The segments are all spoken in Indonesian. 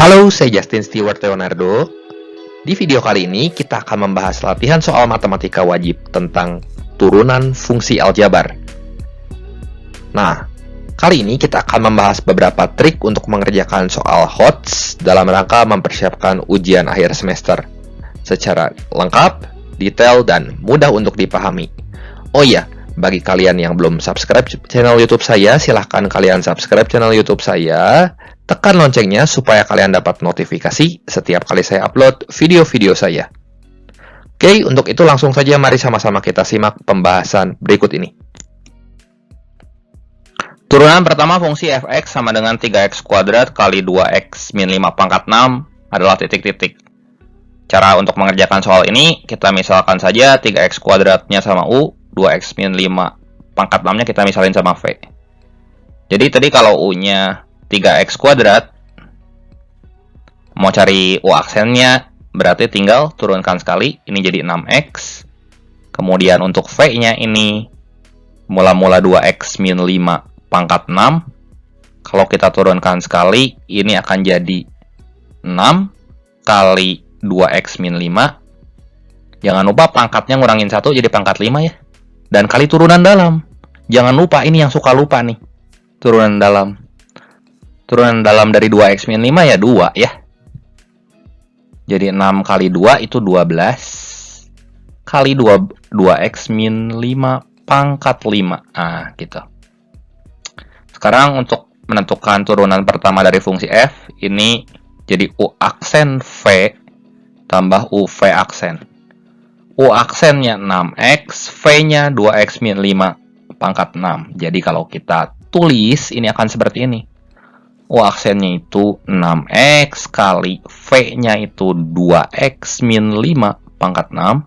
Halo, saya Justin Stewart Leonardo. Di video kali ini kita akan membahas latihan soal matematika wajib tentang turunan fungsi aljabar. Nah, kali ini kita akan membahas beberapa trik untuk mengerjakan soal HOTS dalam rangka mempersiapkan ujian akhir semester secara lengkap, detail, dan mudah untuk dipahami. Oh iya, bagi kalian yang belum subscribe channel YouTube saya, silahkan kalian subscribe channel YouTube saya. Tekan loncengnya supaya kalian dapat notifikasi setiap kali saya upload video-video saya. Oke, untuk itu langsung saja mari sama-sama kita simak pembahasan berikut ini. Turunan pertama fungsi fx sama dengan 3x kuadrat kali 2x min 5 pangkat 6 adalah titik-titik. Cara untuk mengerjakan soal ini, kita misalkan saja 3x kuadratnya sama u, 2x min 5 pangkat 6-nya kita misalin sama v. Jadi tadi kalau u-nya 3x kuadrat, mau cari u aksennya, berarti tinggal turunkan sekali, ini jadi 6x. Kemudian untuk v-nya ini, mula-mula 2x min 5 pangkat 6. Kalau kita turunkan sekali, ini akan jadi 6 kali 2x min 5. Jangan lupa pangkatnya ngurangin 1 jadi pangkat 5 ya. Dan kali turunan dalam. Jangan lupa, ini yang suka lupa nih. Turunan dalam. Turunan dalam dari 2x min 5 ya 2 ya. Jadi 6 kali 2 itu 12. Kali 2x min 5 pangkat 5. Nah, gitu. Sekarang untuk menentukan turunan pertama dari fungsi f, ini jadi u aksen v tambah u v aksen. U aksennya 6x, v-nya 2x min 5 pangkat 6. Jadi kalau kita tulis, ini akan seperti ini. U aksennya itu 6x kali v-nya itu 2x min 5 pangkat 6.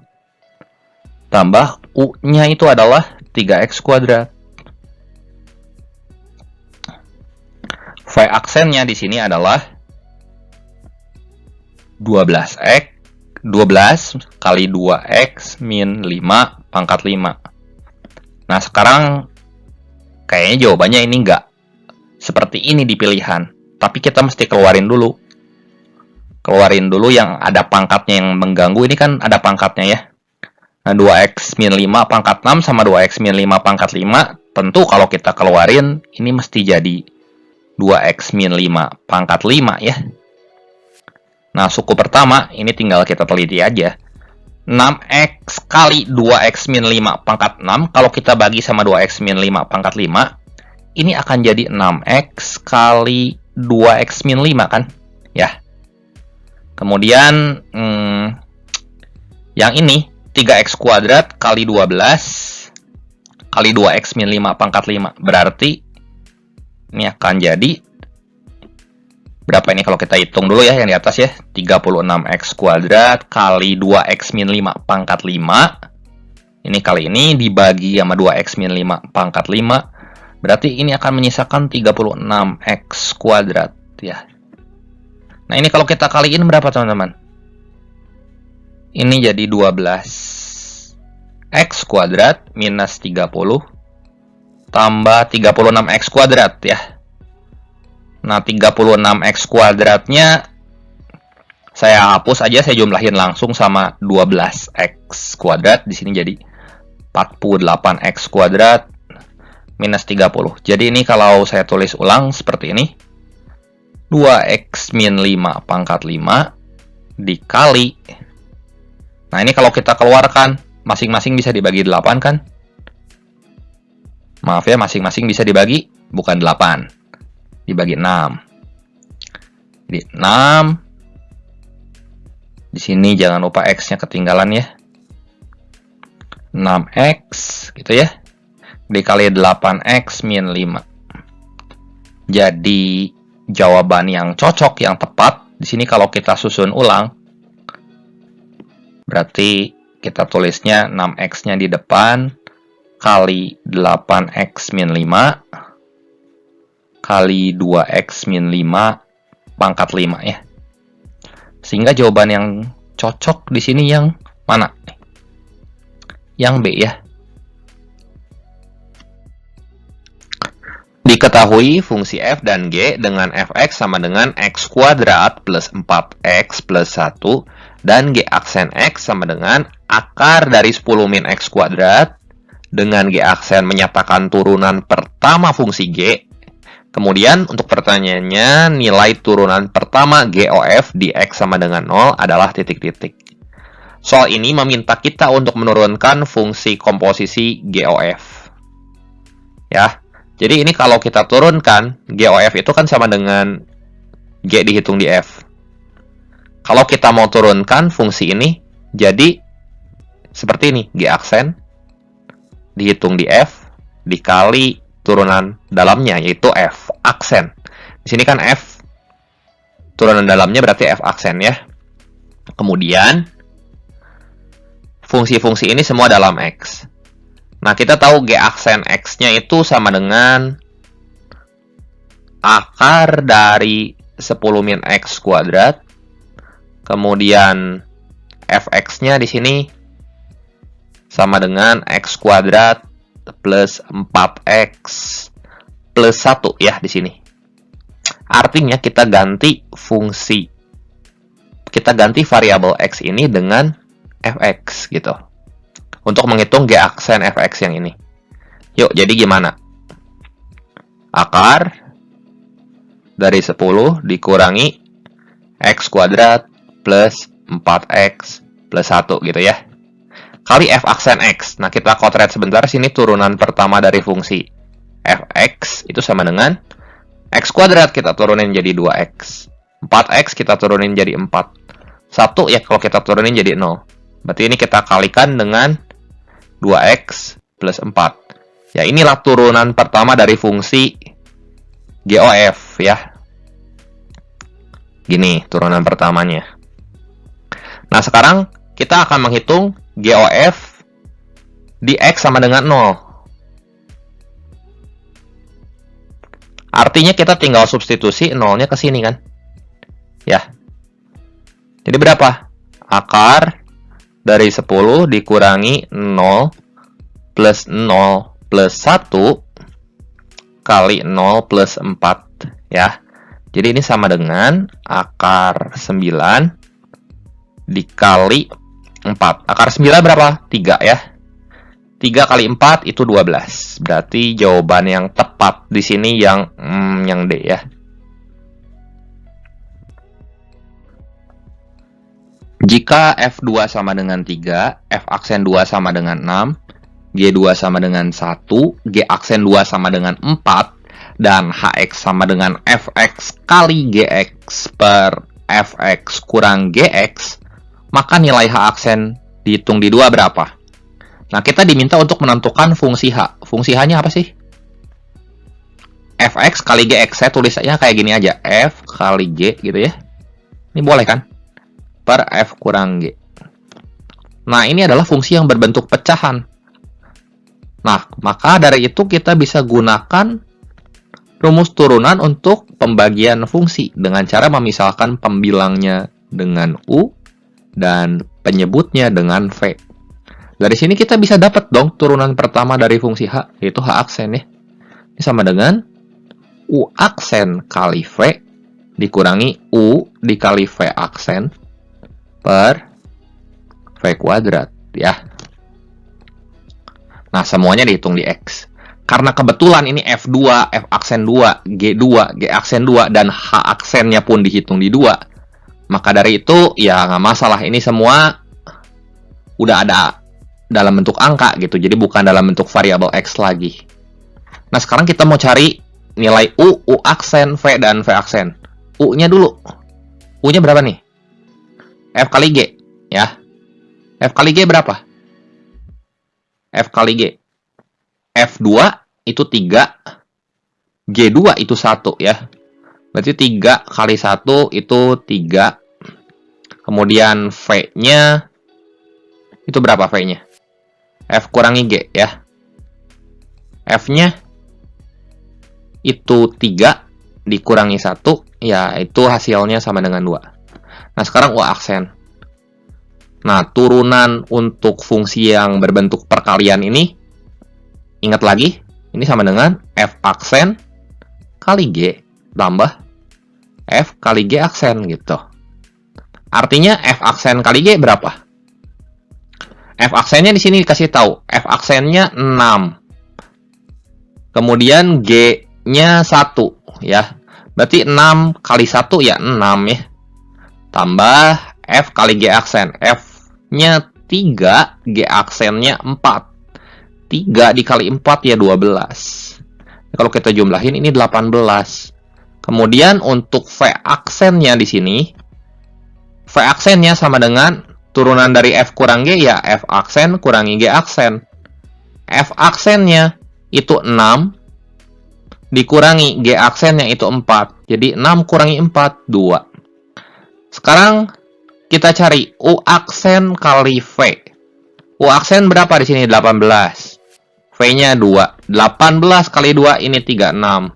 Tambah u-nya itu adalah 3x kuadrat. V aksennya di sini adalah 12 kali 2x min 5 pangkat 5. Nah, sekarang kayaknya jawabannya ini enggak seperti ini di pilihan. Tapi kita mesti keluarin dulu. Keluarin dulu yang ada pangkatnya yang mengganggu. Ini kan ada pangkatnya ya. Nah, 2x min 5 pangkat 6 sama 2x min 5 pangkat 5. Tentu kalau kita keluarin, ini mesti jadi 2x min 5 pangkat 5 ya. Nah, suku pertama ini tinggal kita teliti aja. 6x kali 2x min 5 pangkat 6, kalau kita bagi sama 2x min 5 pangkat 5, ini akan jadi 6x kali 2x min 5 kan? Ya. Kemudian yang ini 3x kuadrat kali 12 kali 2x min 5 pangkat 5. Berarti ini akan jadi berapa ini kalau kita hitung dulu ya yang di atas ya. 36x kuadrat kali 2x min 5 pangkat 5. Ini kali ini dibagi sama 2x min 5 pangkat 5. Berarti ini akan menyisakan 36x kuadrat ya. Nah, ini kalau kita kaliin berapa teman-teman? Ini jadi 12x kuadrat minus 30 tambah 36x kuadrat ya. Nah, 36x kuadratnya saya hapus aja, saya jumlahin langsung sama 12x kuadrat. Di sini jadi 48x kuadrat minus 30. Jadi ini kalau saya tulis ulang seperti ini. 2x min 5 pangkat 5 dikali. Nah, ini kalau kita keluarkan, masing-masing bisa dibagi 8 kan? Maaf ya, masing-masing bisa dibagi, bukan 8. Dibagi 6. Jadi 6. Di sini jangan lupa x-nya ketinggalan ya. 6x, gitu ya. Dikali 8x min 5. Jadi jawaban yang cocok, yang tepat di sini kalau kita susun ulang, berarti kita tulisnya 6x-nya di depan kali 8x min 5 kali 2x min 5 pangkat 5 ya. Sehingga jawaban yang cocok di sini yang mana? Yang B ya. Diketahui fungsi f dan g dengan fx sama dengan x kuadrat plus 4x plus 1 dan g aksen x sama dengan akar dari 10 min x kuadrat dengan g aksen menyatakan turunan pertama fungsi g. Kemudian untuk pertanyaannya nilai turunan pertama GOF di x sama dengan 0 adalah titik-titik. Soal ini meminta kita untuk menurunkan fungsi komposisi GOF. Ya. Jadi ini kalau kita turunkan, GOF itu kan sama dengan G dihitung di F. Kalau kita mau turunkan fungsi ini, jadi seperti ini, G aksen dihitung di F, dikali turunan dalamnya, yaitu F aksen. Di sini kan F, turunan dalamnya berarti F aksen ya. Kemudian, fungsi-fungsi ini semua dalam X. Nah, kita tahu G aksen X-nya itu sama dengan akar dari 10 min X kuadrat. Kemudian Fx-nya di sini sama dengan X kuadrat plus 4X plus 1 ya di sini. Artinya kita ganti variabel X ini dengan Fx gitu. Untuk menghitung G aksen Fx yang ini. Yuk, jadi gimana? Akar dari 10 dikurangi X kuadrat plus 4X plus 1 gitu ya. Kali F aksen X. Nah, kita kotret sebentar. Sini turunan pertama dari fungsi Fx itu sama dengan X kuadrat kita turunin jadi 2X. 4X kita turunin jadi 4. 1 ya kalau kita turunin jadi 0. Berarti ini kita kalikan dengan 2x plus 4. Ya, inilah turunan pertama dari fungsi GOF ya. Gini turunan pertamanya. Nah, sekarang kita akan menghitung GOF di X sama dengan 0. Artinya kita tinggal substitusi 0-nya ke sini kan. Ya. Jadi berapa? Akar dari 10 dikurangi 0 plus 0 plus 1 kali 0 plus 4 ya. Jadi ini sama dengan akar 9 dikali 4. Akar 9 berapa? 3 ya. 3 kali 4 itu 12. Berarti jawaban yang tepat di sini yang D ya. Jika F2 sama dengan 3, F aksen 2 sama dengan 6, G2 sama dengan 1, G aksen 2 sama dengan 4, dan Hx sama dengan Fx kali Gx per Fx kurang Gx, maka nilai H aksen dihitung di 2 berapa? Nah, kita diminta untuk menentukan fungsi H. Fungsi H-nya apa sih? Fx kali Gx. Saya tulis aja kayak gini aja. F kali G gitu ya. Ini boleh kan? Per F kurang G. Nah, ini adalah fungsi yang berbentuk pecahan. Nah, maka dari itu kita bisa gunakan rumus turunan untuk pembagian fungsi dengan cara memisahkan pembilangnya dengan U dan penyebutnya dengan V. Dari sini kita bisa dapat dong turunan pertama dari fungsi H, yaitu H aksen ya. Ini sama dengan U aksen kali V dikurangi U dikali V aksen per V kuadrat ya. Nah, semuanya dihitung di X. Karena kebetulan ini F2, F aksen 2, G2, G aksen 2, dan H aksennya pun dihitung di 2. Maka dari itu, ya nggak masalah. Ini semua udah ada dalam bentuk angka gitu. Jadi bukan dalam bentuk variabel X lagi. Nah, sekarang kita mau cari nilai U, U aksen, V, dan V aksen. U-nya dulu. U-nya berapa nih? F kali G, ya. F kali G berapa? F kali G. F2 itu 3, G2 itu 1, ya. Berarti 3 kali 1 itu 3. Kemudian V-nya, itu berapa V-nya? F kurangi G, ya. F-nya, itu 3 dikurangi 1, ya itu hasilnya sama dengan 2. Nah, sekarang U aksen. Nah, turunan untuk fungsi yang berbentuk perkalian ini, ingat lagi, ini sama dengan F aksen kali G tambah F kali G aksen gitu. Artinya F aksen kali G berapa? F aksennya di sini dikasih tahu. F aksennya 6. Kemudian G-nya 1 ya. Berarti 6 kali 1 ya 6 ya. Tambah F kali G aksen. F-nya 3, G aksennya 4. 3 dikali 4 ya 12. Kalau kita jumlahin ini 18. Kemudian untuk V aksennya di sini, V aksennya sama dengan turunan dari F kurang G ya F aksen kurangi G aksen. F aksennya itu 6 dikurangi G aksennya itu 4. Jadi 6 kurangi 4, 2. Sekarang kita cari U aksen kali V. U aksen berapa di sini? 18. V-nya 2. 18 kali 2 ini 36.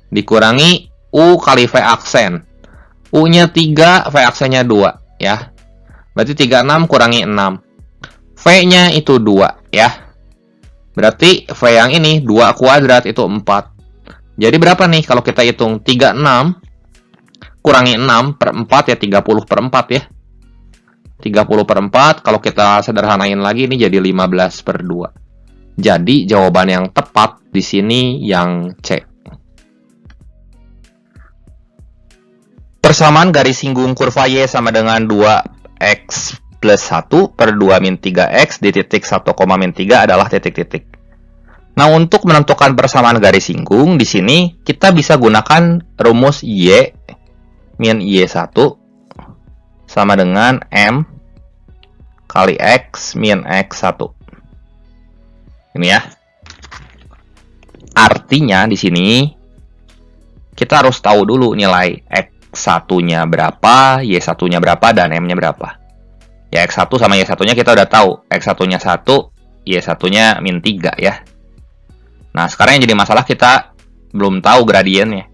Dikurangi U kali V aksen. U-nya 3, V aksennya 2 ya. Berarti 36 kurangi 6. V-nya itu 2 ya. Berarti V yang ini 2 kuadrat itu 4. Jadi berapa nih kalau kita hitung? 36 kurangi 6 per 4 ya 30 per 4 ya. 30 per 4 kalau kita sederhanain lagi ini jadi 15 per 2. Jadi jawaban yang tepat di sini yang C. Persamaan garis singgung kurva Y sama dengan 2x plus 1 per 2 min 3x di titik 1, min 3 adalah titik-titik. Nah, untuk menentukan persamaan garis singgung, di sini kita bisa gunakan rumus Y min Y1 sama dengan M kali X min X1. Ini ya. Artinya di sini kita harus tahu dulu nilai X1-nya berapa, Y1-nya berapa, dan M-nya berapa. Ya, X1 sama Y1-nya kita udah tahu. X1-nya 1, Y1-nya min 3 ya. Nah, sekarang yang jadi masalah kita belum tahu gradiennya.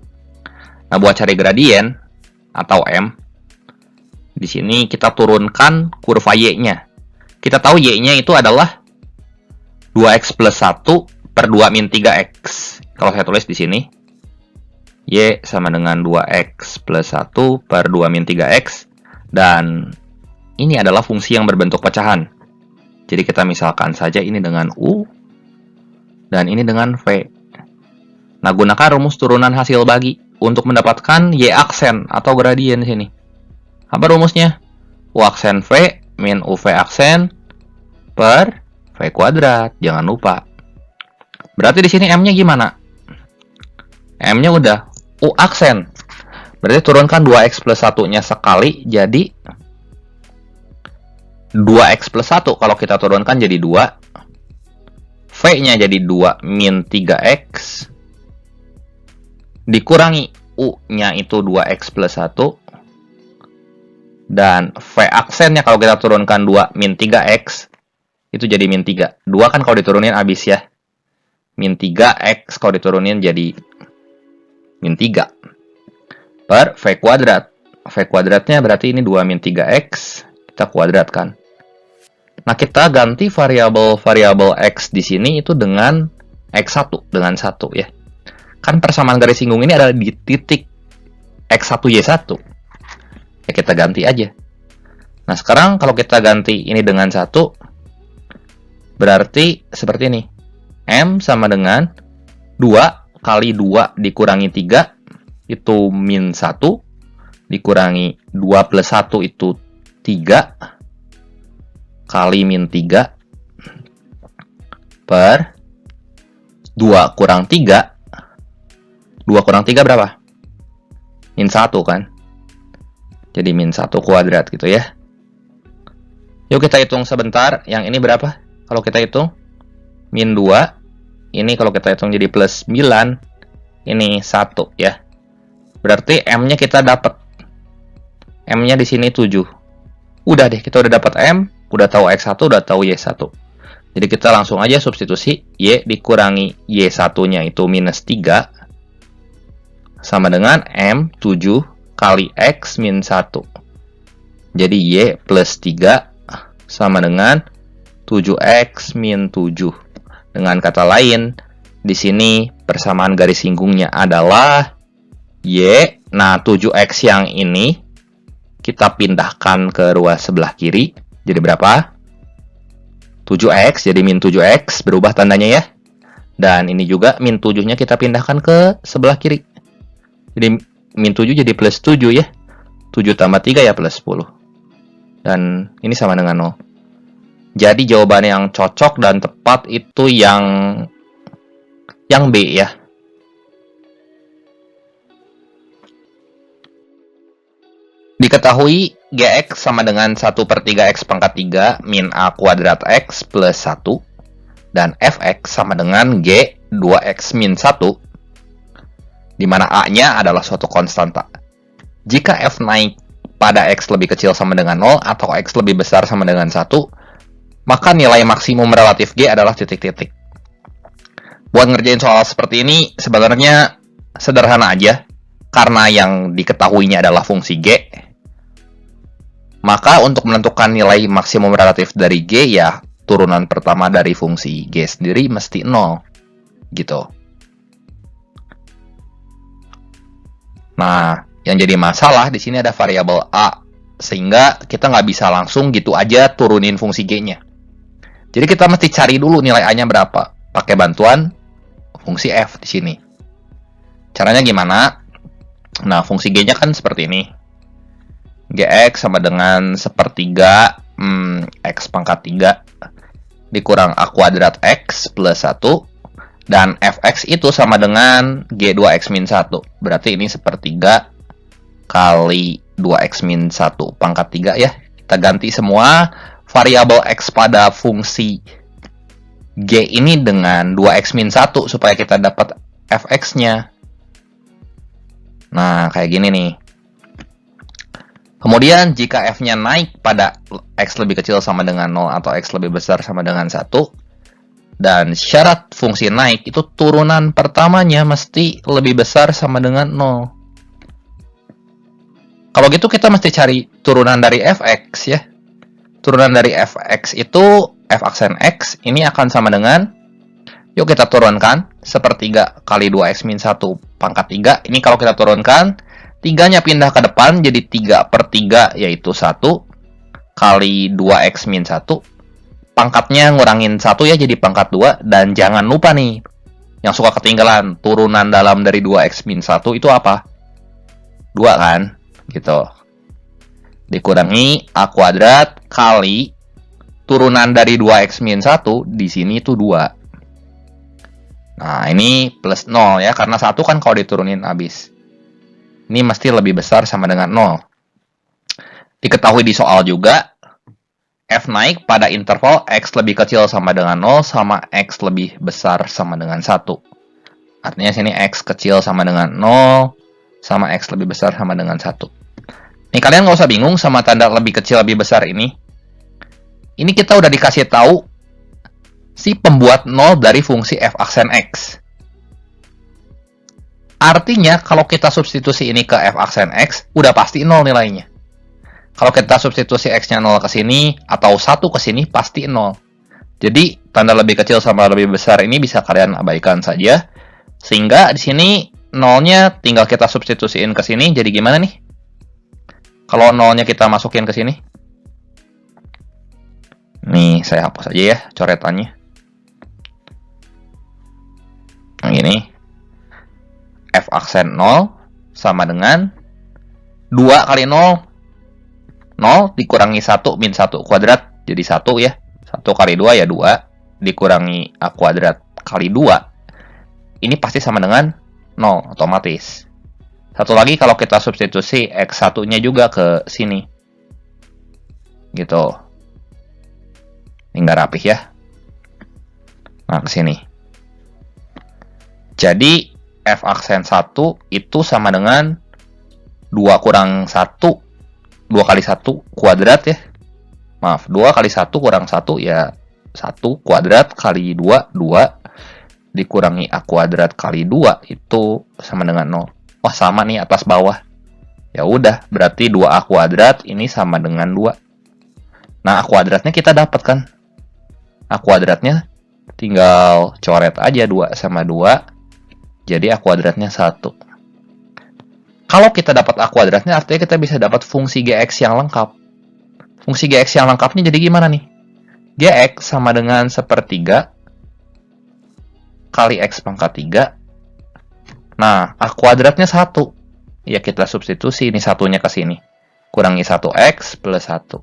Nah, buat cari gradien atau M, di sini kita turunkan kurva Y-nya. Kita tahu Y-nya itu adalah 2x plus 1 per 2 min 3x. Kalau saya tulis di sini, Y sama dengan 2x plus 1 per 2 min 3x. Dan ini adalah fungsi yang berbentuk pecahan. Jadi kita misalkan saja ini dengan U, dan ini dengan V. Nah, gunakan rumus turunan hasil bagi untuk mendapatkan Y aksen atau gradien sini. Apa rumusnya? U aksen V min UV aksen per V kuadrat. Jangan lupa. Berarti di sini M-nya gimana? M-nya udah U aksen. Berarti turunkan 2x plus 1-nya sekali, jadi 2x plus 1. Kalau kita turunkan jadi 2. V-nya jadi 2 min 3x. Dikurangi U-nya itu 2x plus 1. Dan V aksennya kalau kita turunkan 2 min 3x, itu jadi min 3. 2 kan kalau diturunin habis ya. Min 3x kalau diturunin jadi min 3. Per V kuadrat. V kuadratnya berarti ini 2 min 3x. Kita kuadratkan. Nah, kita ganti variabel X di sini itu dengan X1, dengan 1 ya. Kan persamaan garis singgung ini adalah di titik X1, Y1. Ya, kita ganti aja. Nah, sekarang kalau kita ganti ini dengan 1, berarti seperti ini. M sama dengan 2 kali 2 dikurangi 3, itu min 1. Dikurangi 2 plus 1 itu 3. Kali min 3 per 2 kurang 3. 2 kurang 3 berapa? Min 1 kan? Jadi min 1 kuadrat gitu ya. Yuk kita hitung sebentar. Yang ini berapa? Kalau kita hitung min 2. Ini kalau kita hitung jadi plus 9. Ini 1 ya. Berarti M-nya kita dapat. M-nya di sini 7. Udah deh, kita udah dapat M. Udah tahu X1, udah tahu Y1. Jadi kita langsung aja substitusi Y dikurangi Y1-nya itu minus 3 sama dengan M 7 kali X min 1. Jadi Y plus 3 sama dengan 7X min 7. Dengan kata lain, Di sini persamaan garis singgungnya adalah Y. Nah, 7X yang ini kita pindahkan ke ruas sebelah kiri. Jadi berapa? 7X, jadi min 7X, berubah tandanya ya. Dan ini juga min 7-nya kita pindahkan ke sebelah kiri. Jadi min 7 jadi plus 7 ya. 7 tambah 3 ya plus 10. Dan ini sama dengan 0. Jadi jawaban yang cocok dan tepat itu yang B ya. Diketahui Gx sama dengan 1/3x pangkat 3 min A kuadrat X plus 1. Dan Fx sama dengan G 2x min 1. Di mana A-nya adalah suatu konstanta. Jika F naik pada X lebih kecil sama dengan 0 atau X lebih besar sama dengan 1, maka nilai maksimum relatif G adalah titik-titik. Buat ngerjain soal seperti ini sebenarnya sederhana aja. Karena yang diketahuinya adalah fungsi G, maka untuk menentukan nilai maksimum relatif dari G, ya turunan pertama dari fungsi G sendiri mesti 0. Gitu. Nah, yang jadi masalah di sini ada variabel A. Sehingga kita nggak bisa langsung gitu aja turunin fungsi G-nya. Jadi kita mesti cari dulu nilai A-nya berapa. Pakai bantuan fungsi F di sini. Caranya gimana? Nah, fungsi G-nya kan seperti ini. Gx sama dengan 1/3 X pangkat 3 dikurang A kuadrat X plus 1. Dan Fx itu sama dengan G2X min 1. Berarti ini 1/3 kali 2X min 1 pangkat 3 ya. Kita ganti semua variabel X pada fungsi G ini dengan 2X min 1 supaya kita dapat Fx-nya. Nah, kayak gini nih. Kemudian jika F-nya naik pada X lebih kecil sama dengan 0 atau X lebih besar sama dengan 1, dan syarat fungsi naik itu turunan pertamanya mesti lebih besar sama dengan 0. Kalau gitu kita mesti cari turunan dari Fx ya. Turunan dari Fx itu F aksen X ini akan sama dengan, yuk kita turunkan, 1/3 kali 2X min 1 pangkat 3. Ini kalau kita turunkan, 3-nya pindah ke depan jadi 3/3 yaitu 1 kali 2X min 1. Pangkatnya ngurangin 1 ya jadi pangkat 2. Dan jangan lupa nih, yang suka ketinggalan, turunan dalam dari 2X min 1 itu apa? 2 kan? Gitu. Dikurangi A kuadrat kali turunan dari 2X min 1 di sini itu 2. Nah, ini plus 0 ya, karena 1 kan kalau diturunin habis. Ini mesti lebih besar sama dengan 0. Diketahui di soal juga, F naik pada interval X lebih kecil sama dengan 0 sama X lebih besar sama dengan 1. Artinya sini X kecil sama dengan 0 sama X lebih besar sama dengan 1. Nih kalian nggak usah bingung sama tanda lebih kecil lebih besar ini. Ini kita udah dikasih tahu si pembuat 0 dari fungsi F aksen X. Artinya, kalau kita substitusi ini ke F aksen X, udah pasti 0 nilainya. Kalau kita substitusi X-nya 0 ke sini, atau 1 ke sini, pasti 0. Jadi, tanda lebih kecil sama lebih besar ini bisa kalian abaikan saja. Sehingga di sini 0-nya tinggal kita substitusiin ke sini, jadi gimana nih? Kalau 0-nya kita masukin ke sini. Nih, saya hapus aja ya coretannya. Nah, ini. F aksen 0 sama dengan 2 kali 0. 0 dikurangi 1 min 1 kuadrat. Jadi 1 ya. 1 kali 2 ya 2. Dikurangi A kuadrat kali 2. Ini pasti sama dengan 0 otomatis. Satu lagi kalau kita substitusi X1-nya juga ke sini. Gitu. Ini nggak rapih ya. Nah, ke sini. Jadi F aksen 1 itu sama dengan 2 kurang 1. 2 kali 1 kuadrat ya. Maaf, 2 kali 1 kurang 1 ya 1 kuadrat kali 2, 2. Dikurangi A kuadrat kali 2 itu sama dengan 0. Wah, sama nih atas bawah. Ya udah, berarti 2A kuadrat ini sama dengan 2. Nah, A kuadratnya kita dapat kan? A kuadratnya tinggal coret aja 2 sama 2. Jadi A kuadratnya 1. Kalau kita dapat A kuadratnya, artinya kita bisa dapat fungsi GX yang lengkap. Fungsi GX yang lengkapnya jadi gimana nih? GX sama dengan 1/3 kali X pangkat 3. Nah, A kuadratnya 1. Ya, kita substitusi ini satunya ke sini. Kurangi 1X plus 1.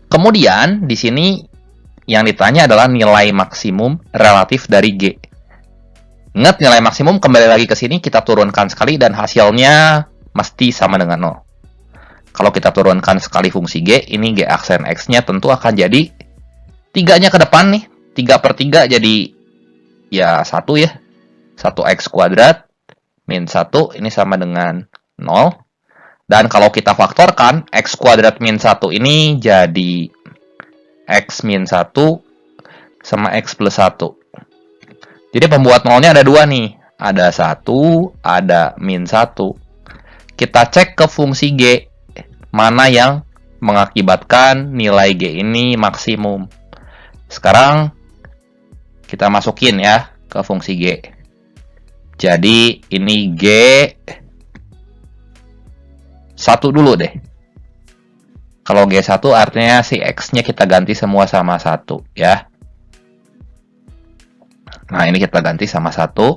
Kemudian, di sini yang ditanya adalah nilai maksimum relatif dari G. Ingat, nilai maksimum kembali lagi ke sini, kita turunkan sekali dan hasilnya mesti sama dengan 0. Kalau kita turunkan sekali fungsi G, ini G aksen X-nya tentu akan jadi 3-nya ke depan nih. 3/3 jadi ya 1 ya. 1X kuadrat min 1, ini sama dengan 0. Dan kalau kita faktorkan, X kuadrat min 1 ini jadi X min 1 sama X plus 1. Jadi pembuat nolnya ada 2 nih. Ada 1, ada min 1. Kita cek ke fungsi G. Mana yang mengakibatkan nilai G ini maksimum. Sekarang kita masukin ya ke fungsi G. Jadi ini G 1 dulu deh. Kalau G1 artinya si X-nya kita ganti semua sama 1 ya. Nah, ini kita ganti sama 1.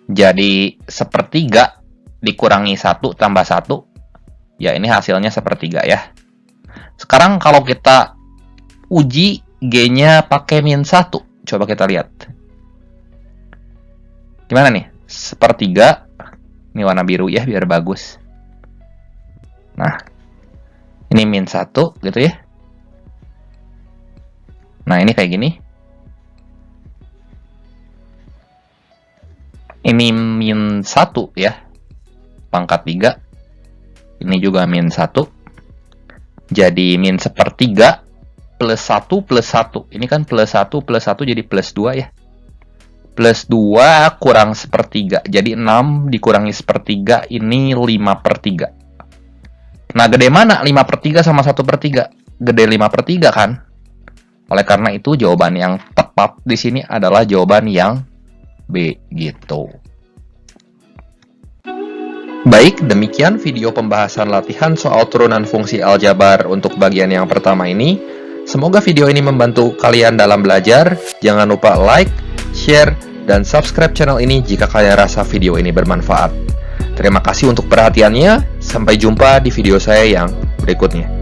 Jadi 1/3 dikurangi 1 tambah 1. Ya, ini hasilnya 1/3 ya. Sekarang kalau kita uji G-nya pakai min 1. Coba kita lihat. Gimana nih? 1/3. Ini warna biru ya, biar bagus. Nah, ini min 1 gitu ya. Nah, ini kayak gini. Ini min 1 ya. Pangkat 3. Ini juga min 1. Jadi min 1/3 plus 1 plus 1. Ini kan plus 1 plus 1 jadi plus 2 ya. Plus 2 kurang 1/3. Jadi 6 dikurangi 1/3 ini 5/3. Nah, gede mana 5/3 sama 1/3? Gede 5/3 kan? Oleh karena itu jawaban yang tepat di sini adalah jawaban yang B gitu. Baik, demikian video pembahasan latihan soal turunan fungsi aljabar untuk bagian yang pertama ini. Semoga video ini membantu kalian dalam belajar. Jangan lupa like, share, dan subscribe channel ini jika kalian rasa video ini bermanfaat. Terima kasih untuk perhatiannya. Sampai jumpa di video saya yang berikutnya.